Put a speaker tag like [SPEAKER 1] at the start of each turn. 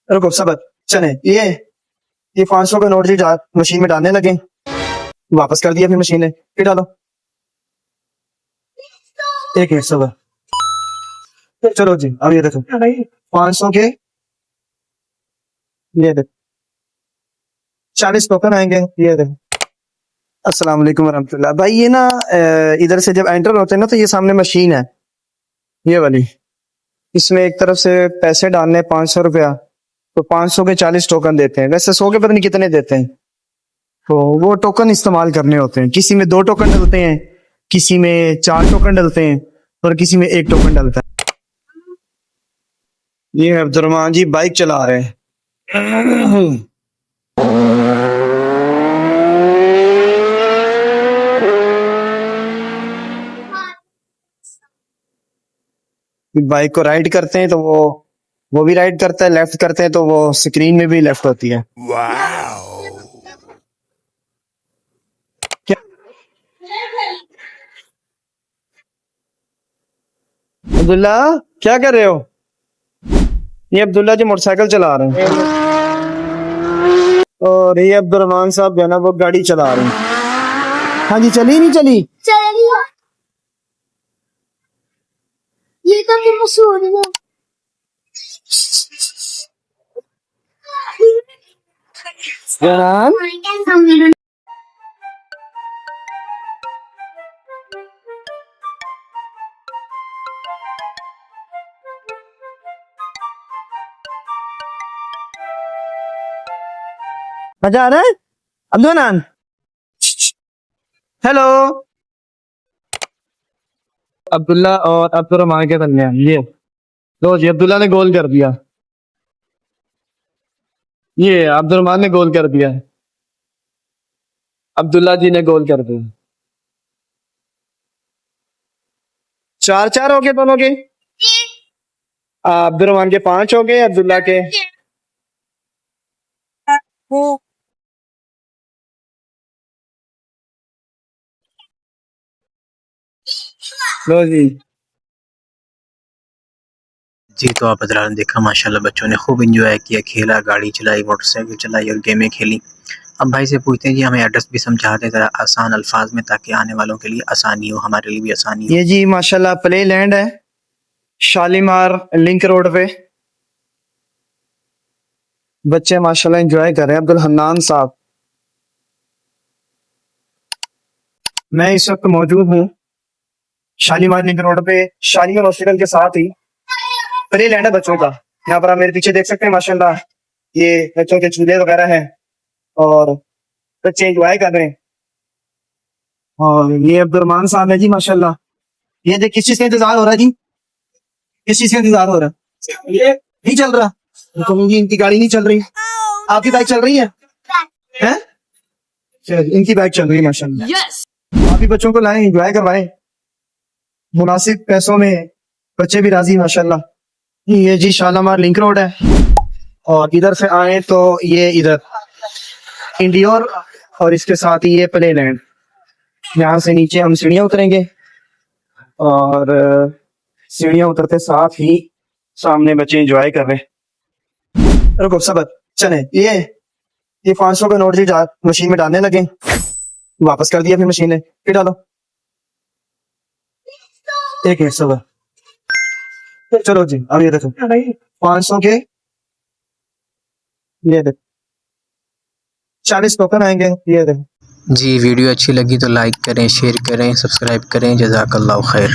[SPEAKER 1] रुको सबर चले। ये 500 का नोट जी मशीन में डालने लगे, वापस कर दिया, फिर मशीन ने फिर डालो। एक मिनट सबर। चलो जी अब ये देखो 500 के ये देखो 40 टोकन आएंगे। ये देखो। अस्सलाम वालेकुम वरहमतुल्लाह। भाई ये ना इधर से जब एंटर होते हैं ना तो ये सामने मशीन है ये वाली, इसमें एक तरफ से पैसे डालने 500 रुपया, तो 500 के 40 टोकन देते हैं। वैसे 100 के पता नहीं कितने देते हैं, तो वो टोकन इस्तेमाल करने होते हैं। किसी में 2 टोकन डलते हैं, किसी में 4 टोकन डलते हैं और किसी में 1 टोकन डलता है। ये अब्दुर्रहमान जी बाइक चला रहे हैं। बाइक को राइड करते हैं तो वो भी राइड करता है, लेफ्ट करते हैं तो वो स्क्रीन में भी लेफ्ट होती है। क्या अब्दुल्ला क्या कर रहे हो? ये अब्दुल्ला जी मोटरसाइकिल चला रहे हैं और ये अब्दुर्रहमान साहब जो है ना वो गाड़ी चला रहे हैं। हाँ जी, चली नहीं चली?
[SPEAKER 2] चलिए ये तो फिर मशहूर है।
[SPEAKER 1] जनाब मजा आ रहा है? अब्दुल्लान हेलो। अब्दुल्ला और अब्दुर्रहमान के दरमियान ये लो जी, अब्दुल्ला ने गोल कर दिया, ये अब्दुर्रहमान ने गोल कर दिया, अब्दुल्ला जी ने गोल कर दिया। 4-4 हो गए दोनों के। अब्दुर्रहमान के 5 हो गए, अब्दुल्ला के लो जी।
[SPEAKER 3] जी तो आप हज़रात ने देखा माशाल्लाह बच्चों ने खूब इंजॉय किया, खेला, गाड़ी चलाई, मोटरसाइकिल चलाई और गेमें खेली। अब भाई से पूछते हैं जी हमें एड्रेस भी समझा दें ज़रा आसान अल्फाज में, ताकि आने वालों के लिए आसानी हो, हमारे लिए भी आसानी हो।
[SPEAKER 1] ये जी माशाल्लाह प्ले लैंड है, शालीमार लिंक रोड पे। बच्चे माशाल्लाह एंजॉय कर रहे हैं। अब्दुल हन्नान साहब, मैं इस वक्त मौजूद हूँ शालीमार लिंक रोड पे, शालीमार हॉस्पिटल के साथ ही प्ले लैंड है बच्चों का। यहाँ पर आप मेरे पीछे देख सकते हैं माशाल्लाह ये बच्चों के झूले वगैरह हैं और बच्चे एंजॉय कर रहे हैं। और ये अब्दुर्रहमान साहब है जी माशाल्लाह। ये देख किस चीज का इंतजार हो रहा है जी? किस चीज का इंतजार हो रहा है? ये नहीं चल रहा तो इनकी गाड़ी नहीं चल रही, आपकी बाइक चल रही है? हैं? इनकी बाइक चल रही है माशाल्लाह। आप भी बच्चों को लाएं, एंजॉय करवाएं, मुनासिब पैसों में, बच्चे भी राजी माशाल्लाह। ये जी शालीमार लिंक रोड है और इधर से आए तो ये इधर इंडियोर और इसके साथ ही ये प्ले लैंड। यहाँ से नीचे हम सीढ़ियाँ उतरेंगे और सीढ़ियाँ उतरते साथ ही सामने बच्चे एंजॉय कर रहे हैं। रुको सबर चले। ये 500 का नोट जी मशीन में डालने लगे, वापस कर दिया, फिर मशीन ने फिर डालो। एक मिनट सबर। चलो जी अब ये देखो 500 के ये देखो 40 टोकन आएंगे। ये देखो
[SPEAKER 3] जी वीडियो अच्छी लगी तो लाइक करें, शेयर करें, सब्सक्राइब करें। जज़ाकल्लाह खैर।